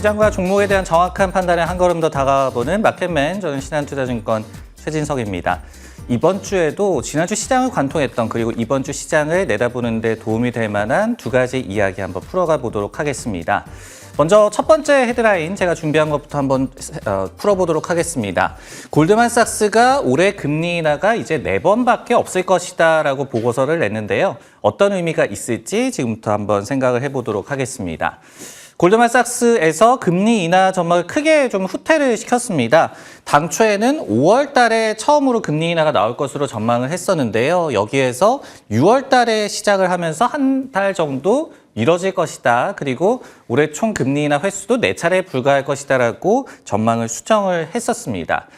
시장과 종목에 대한 정확한 판단에 한 걸음 더 다가가보는 마켓맨, 저는 신한투자증권 최진석입니다. 이번 주에도 지난주 시장을 관통했던 그리고 이번 주 시장을 내다보는 데 도움이 될 만한 두 가지 이야기 한번 풀어가 보도록 하겠습니다. 먼저 첫 번째 헤드라인 제가 준비한 것부터 한번 풀어보도록 하겠습니다. 골드만삭스가 올해 금리 인하가 이제 4번밖에 없을 것이다 라고 보고서를 냈는데요. 어떤 의미가 있을지 지금부터 한번 생각을 해보도록 하겠습니다. 골드만삭스에서 금리 인하 전망을 크게 좀 후퇴를 시켰습니다. 당초에는 5월 달에 처음으로 금리 인하가 나올 것으로 전망을 했었는데요. 여기에서 6월 달에 시작을 하면서 한 달 정도 이뤄질 것이다. 그리고 올해 총 금리 인하 횟수도 4차례에 불과할 것이다라고 전망을 수정을 했었습니다.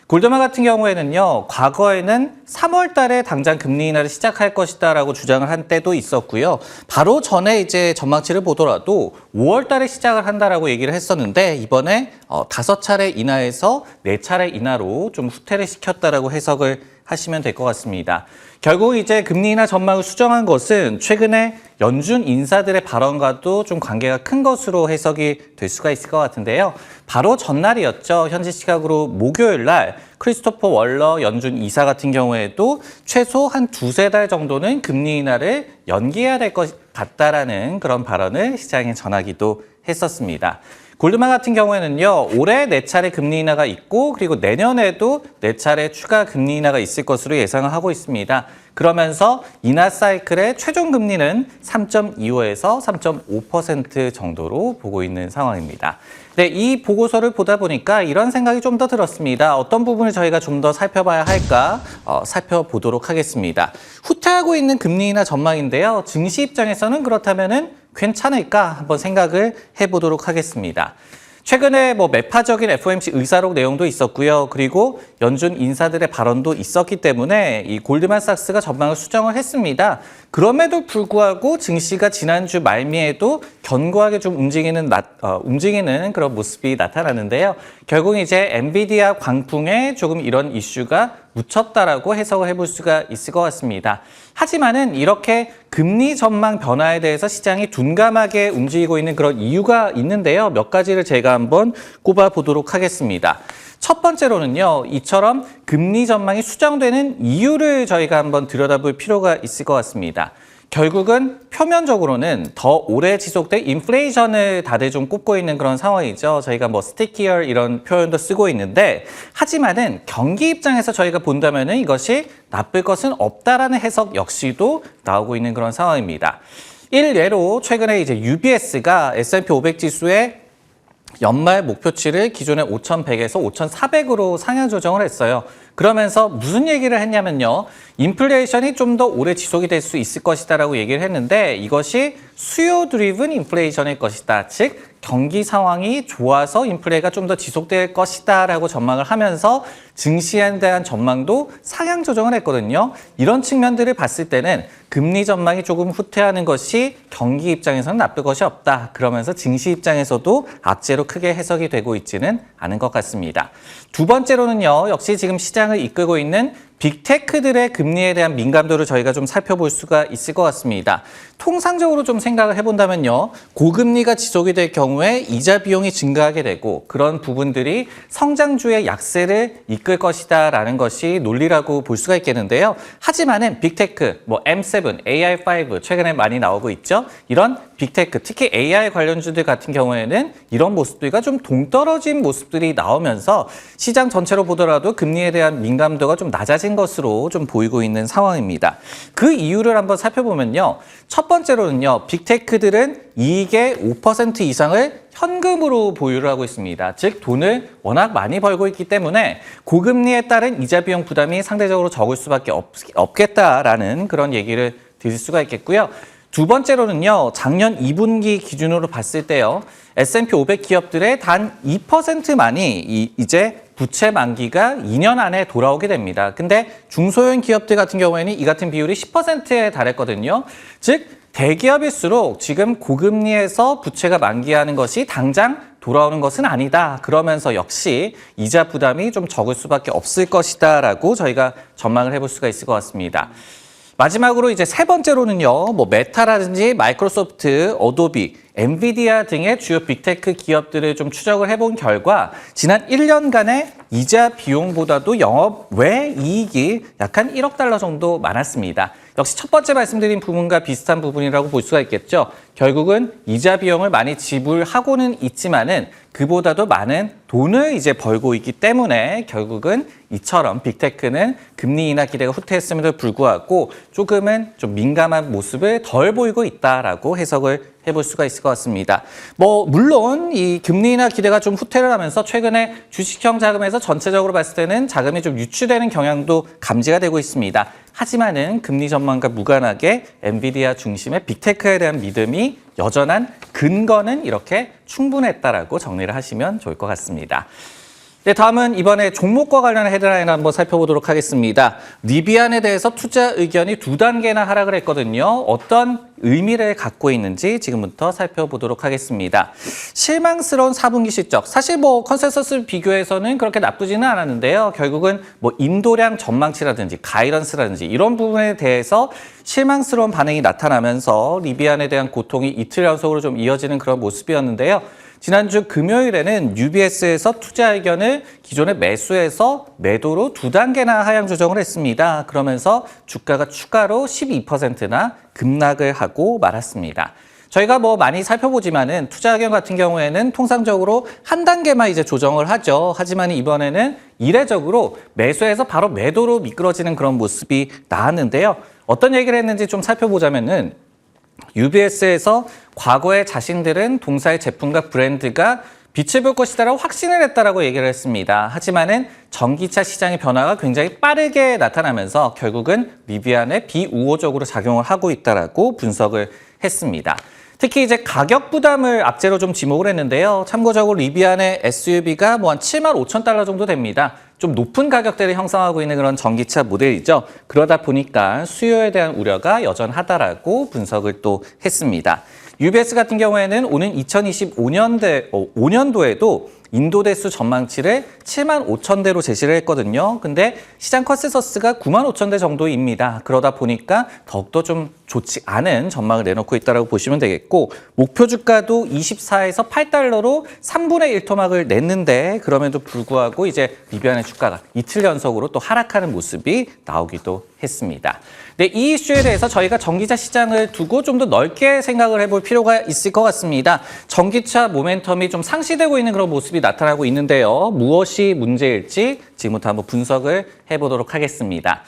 골드만 같은 경우에는요, 과거에는 3월 달에 당장 금리 인하를 시작할 것이다라고 주장을 한 때도 있었고요. 바로 전에 이제 전망치를 보더라도 5월 달에 시작을 한다라고 얘기를 했었는데 이번에 5차례 인하에서 4차례 인하로 좀 후퇴를 시켰다라고 해석을 하시면 될 것 같습니다. 결국 이제 금리 인하 전망을 수정한 것은 최근에 연준 인사들의 발언과도 좀 관계가 큰 것으로 해석이 될 수가 있을 것 같은데요. 바로 전날이었죠. 현지 시각으로 목요일 날 크리스토퍼 월러 연준 이사 같은 경우에도 최소 한 2-3달 정도는 금리 인하를 연기해야 될 것 같다라는 그런 발언을 시장에 전하기도 했었습니다. 골드만 같은 경우에는요, 올해 4차례 금리 인하가 있고 그리고 내년에도 4차례 추가 금리 인하가 있을 것으로 예상을 하고 있습니다. 그러면서 인하 사이클의 최종 금리는 3.25에서 3.5% 정도로 보고 있는 상황입니다. 네, 이 보고서를 보다 보니까 이런 생각이 좀 더 들었습니다. 어떤 부분을 저희가 좀 더 살펴봐야 할까 살펴보도록 하겠습니다. 후퇴하고 있는 금리 인하 전망인데요. 증시 입장에서는 그렇다면은 괜찮을까 한번 생각을 해보도록 하겠습니다. 최근에 매파적인 FOMC 의사록 내용도 있었고요. 그리고 연준 인사들의 발언도 있었기 때문에 이 골드만삭스가 전망을 수정을 했습니다. 그럼에도 불구하고 증시가 지난주 말미에도 견고하게 좀 움직이는 그런 모습이 나타나는데요. 결국 이제 엔비디아 광풍에 조금 이런 이슈가 묻혔다라고 해석을 해볼 수가 있을 것 같습니다. 하지만은 이렇게 금리 전망 변화에 대해서 시장이 둔감하게 움직이고 있는 그런 이유가 있는데요. 몇 가지를 제가 한번 꼽아보도록 하겠습니다. 첫 번째로는요, 이처럼 금리 전망이 수정되는 이유를 저희가 한번 들여다볼 필요가 있을 것 같습니다. 결국은 표면적으로는 더 오래 지속될 인플레이션을 다들 좀 꼽고 있는 그런 상황이죠. 저희가 스티키얼 이런 표현도 쓰고 있는데, 하지만은 경기 입장에서 저희가 본다면은 이것이 나쁠 것은 없다라는 해석 역시도 나오고 있는 그런 상황입니다. 일례로 최근에 이제 UBS가 S&P 500 지수의 연말 목표치를 기존의 5,100에서 5,400으로 상향 조정을 했어요. 그러면서 무슨 얘기를 했냐면요. 인플레이션이 좀 더 오래 지속이 될 수 있을 것이다라고 얘기를 했는데 이것이 수요 드리븐 인플레이션일 것이다. 즉 경기 상황이 좋아서 인플레가 좀 더 지속될 것이다라고 전망을 하면서 증시에 대한 전망도 상향 조정을 했거든요. 이런 측면들을 봤을 때는 금리 전망이 조금 후퇴하는 것이 경기 입장에서는 나쁠 것이 없다. 그러면서 증시 입장에서도 악재로 크게 해석이 되고 있지는 않은 것 같습니다. 두 번째로는요. 역시 지금 시장을 이끌고 있는 빅테크들의 금리에 대한 민감도를 저희가 좀 살펴볼 수가 있을 것 같습니다. 통상적으로 좀 생각을 해본다면요. 고금리가 지속이 될 경우에 이자 비용이 증가하게 되고 그런 부분들이 성장주의 약세를 이끌 것이다라는 것이 논리라고 볼 수가 있겠는데요. 하지만은 빅테크, M7, AI5 최근에 많이 나오고 있죠. 이런 빅테크, 특히 AI 관련주들 같은 경우에는 이런 모습들과 좀 동떨어진 모습들이 나오면서 시장 전체로 보더라도 금리에 대한 민감도가 좀 낮아진 것으로 좀 보이고 있는 상황입니다. 그 이유를 한번 살펴보면요. 첫 번째로는요. 빅테크들은 이익의 5% 이상을 현금으로 보유를 하고 있습니다. 즉 돈을 워낙 많이 벌고 있기 때문에 고금리에 따른 이자 비용 부담이 상대적으로 적을 수밖에 없겠다라는 그런 얘기를 드릴 수가 있겠고요. 두 번째로는요. 작년 2분기 기준으로 봤을 때요. S&P 500 기업들의 단 2%만이 이제 부채 만기가 2년 안에 돌아오게 됩니다. 근데 중소형 기업들 같은 경우에는 이 같은 비율이 10%에 달했거든요. 즉 대기업일수록 지금 고금리에서 부채가 만기하는 것이 당장 돌아오는 것은 아니다. 그러면서 역시 이자 부담이 좀 적을 수밖에 없을 것이다라고 저희가 전망을 해볼 수가 있을 것 같습니다. 마지막으로 이제 세 번째로는요, 메타라든지 마이크로소프트, 어도비 엔비디아 등의 주요 빅테크 기업들을 좀 추적을 해본 결과 지난 1년간의 이자 비용보다도 영업 외 이익이 약 한 1억 달러 정도 많았습니다. 역시 첫 번째 말씀드린 부분과 비슷한 부분이라고 볼 수가 있겠죠. 결국은 이자 비용을 많이 지불하고는 있지만은 그보다도 많은 돈을 이제 벌고 있기 때문에 결국은 이처럼 빅테크는 금리 인하 기대가 후퇴했음에도 불구하고 조금은 좀 민감한 모습을 덜 보이고 있다라고 해석을 해볼 수가 있을 것 같습니다. 물론 이 금리 인하 기대가 좀 후퇴를 하면서 최근에 주식형 자금에서 전체적으로 봤을 때는 자금이 좀 유출되는 경향도 감지가 되고 있습니다. 하지만은 금리 전망과 무관하게 엔비디아 중심의 빅테크에 대한 믿음이 여전한 근거는 이렇게 충분했다라고 정리를 하시면 좋을 것 같습니다. 네, 다음은 이번에 종목과 관련한 헤드라인을 한번 살펴보도록 하겠습니다. 리비안에 대해서 투자 의견이 2단계나 하락을 했거든요. 어떤 의미를 갖고 있는지 지금부터 살펴보도록 하겠습니다. 실망스러운 4분기 실적. 사실 컨센서스 비교해서는 그렇게 나쁘지는 않았는데요. 결국은 인도량 전망치라든지 가이던스라든지 이런 부분에 대해서 실망스러운 반응이 나타나면서 리비안에 대한 고통이 이틀 연속으로 좀 이어지는 그런 모습이었는데요. 지난주 금요일에는 UBS에서 투자 의견을 기존의 매수에서 매도로 2단계나 하향 조정을 했습니다. 그러면서 주가가 추가로 12%나 급락을 하고 말았습니다. 저희가 많이 살펴보지만은 투자 의견 같은 경우에는 통상적으로 한 단계만 이제 조정을 하죠. 하지만 이번에는 이례적으로 매수에서 바로 매도로 미끄러지는 그런 모습이 나왔는데요. 어떤 얘기를 했는지 좀 살펴보자면은 UBS에서 과거에 자신들은 동사의 제품과 브랜드가 빛을 볼 것이다라고 확신을 했다라고 얘기를 했습니다. 하지만은 전기차 시장의 변화가 굉장히 빠르게 나타나면서 결국은 리비안에 비우호적으로 작용을 하고 있다라고 분석을 했습니다. 특히 이제 가격 부담을 악재로 좀 지목을 했는데요. 참고적으로 리비안의 SUV가 한 7만 5천 달러 정도 됩니다. 좀 높은 가격대를 형성하고 있는 그런 전기차 모델이죠. 그러다 보니까 수요에 대한 우려가 여전하다라고 분석을 또 했습니다. UBS 같은 경우에는 오는 2025년도에도 인도 대수 전망치를 7만 5천 대로 제시를 했거든요. 근데 시장 컨센서스가 9만 5천 대 정도입니다. 그러다 보니까 더욱더 좀 좋지 않은 전망을 내놓고 있다고 보시면 되겠고 목표 주가도 24에서 8달러로 3분의 1 토막을 냈는데 그럼에도 불구하고 이제 리비안의 주가가 이틀 연속으로 또 하락하는 모습이 나오기도 했습니다. 네, 이 이슈에 대해서 저희가 전기차 시장을 두고 좀 더 넓게 생각을 해볼 필요가 있을 것 같습니다. 전기차 모멘텀이 좀 상시되고 있는 그런 모습이 나타나고 있는데요. 무엇이 문제일지 지금부터 한번 분석을 해보도록 하겠습니다.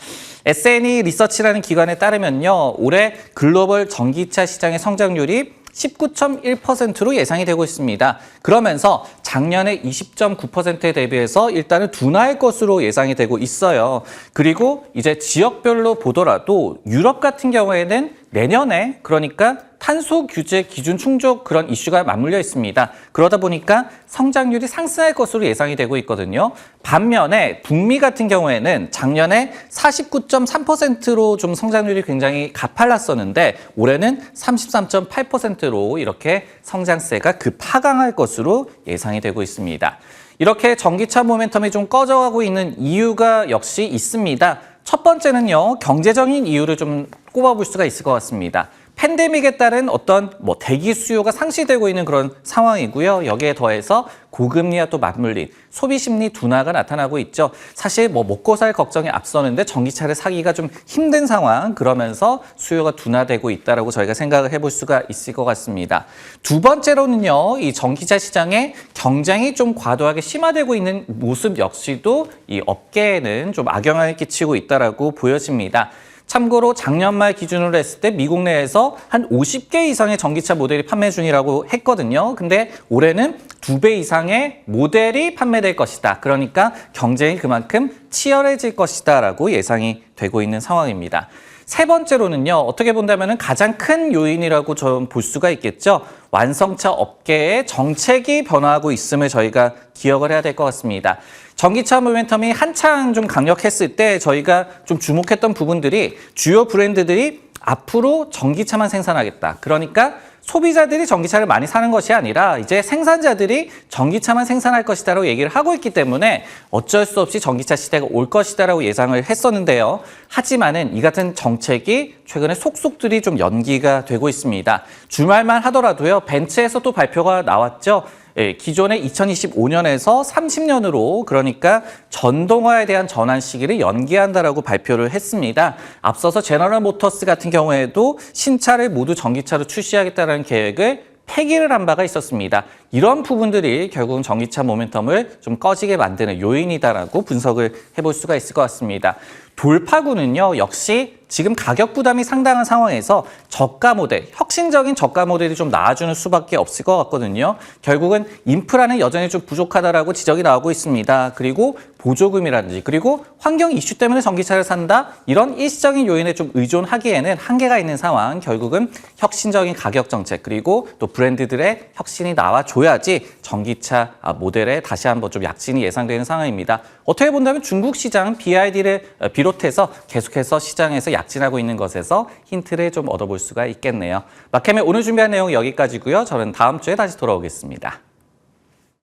S&E 리서치라는 기관에 따르면요. 올해 글로벌 전기차 시장의 성장률이 19.1%로 예상이 되고 있습니다. 그러면서 작년에 20.9%에 대비해서 일단은 둔화할 것으로 예상이 되고 있어요. 그리고 이제 지역별로 보더라도 유럽 같은 경우에는 내년에 그러니까 탄소 규제 기준 충족 그런 이슈가 맞물려 있습니다. 그러다 보니까 성장률이 상승할 것으로 예상이 되고 있거든요. 반면에 북미 같은 경우에는 작년에 49.3%로 좀 성장률이 굉장히 가팔랐었는데 올해는 33.8%로 이렇게 성장세가 급하강할 것으로 예상이 되고 있습니다. 이렇게 전기차 모멘텀이 좀 꺼져가고 있는 이유가 역시 있습니다. 첫 번째는요, 경제적인 이유를 좀 꼽아볼 수가 있을 것 같습니다. 팬데믹에 따른 어떤 대기 수요가 상실되고 있는 그런 상황이고요. 여기에 더해서 고금리와 또 맞물린 소비 심리 둔화가 나타나고 있죠. 사실 먹고 살 걱정이 앞서는데 전기차를 사기가 좀 힘든 상황, 그러면서 수요가 둔화되고 있다라고 저희가 생각을 해볼 수가 있을 것 같습니다. 두 번째로는요, 이 전기차 시장에 경쟁이 좀 과도하게 심화되고 있는 모습 역시도 이 업계에는 좀 악영향을 끼치고 있다라고 보여집니다. 참고로 작년 말 기준으로 했을 때 미국 내에서 한 50개 이상의 전기차 모델이 판매 중이라고 했거든요. 근데 올해는 2배 이상의 모델이 판매될 것이다. 그러니까 경쟁이 그만큼 치열해질 것이다 라고 예상이 되고 있는 상황입니다. 세 번째로는요, 어떻게 본다면 가장 큰 요인이라고 좀 볼 수가 있겠죠. 완성차 업계의 정책이 변화하고 있음을 저희가 기억을 해야 될 것 같습니다. 전기차 모멘텀이 한창 좀 강력했을 때 저희가 좀 주목했던 부분들이 주요 브랜드들이 앞으로 전기차만 생산하겠다. 그러니까 소비자들이 전기차를 많이 사는 것이 아니라 이제 생산자들이 전기차만 생산할 것이다라고 얘기를 하고 있기 때문에 어쩔 수 없이 전기차 시대가 올 것이다라고 예상을 했었는데요. 하지만은 이 같은 정책이 최근에 속속들이 좀 연기가 되고 있습니다. 주말만 하더라도요. 벤츠에서 또 발표가 나왔죠. 예, 기존의 2025년에서 30년으로 그러니까 전동화에 대한 전환 시기를 연기한다라고 발표를 했습니다. 앞서서 제너럴 모터스 같은 경우에도 신차를 모두 전기차로 출시하겠다는 계획을 폐기를 한 바가 있었습니다. 이런 부분들이 결국은 전기차 모멘텀을 좀 꺼지게 만드는 요인이다라고 분석을 해볼 수가 있을 것 같습니다. 돌파구는요, 역시 지금 가격 부담이 상당한 상황에서 저가 모델, 혁신적인 저가 모델이 좀 나와주는 수밖에 없을 것 같거든요. 결국은 인프라는 여전히 좀 부족하다라고 지적이 나오고 있습니다. 그리고 보조금이라든지 그리고 환경 이슈 때문에 전기차를 산다 이런 일시적인 요인에 좀 의존하기에는 한계가 있는 상황. 결국은 혁신적인 가격 정책 그리고 또 브랜드들의 혁신이 나와줘야지 전기차 모델에 다시 한번 좀 약진이 예상되는 상황입니다. 어떻게 본다면 중국 시장 BYD를 비롯해서 계속해서 시장에서 약진하고 있는 것에서 힌트를 좀 얻어볼 수가 있겠네요. 마켓의 오늘 준비한 내용 여기까지고요. 저는 다음 주에 다시 돌아오겠습니다.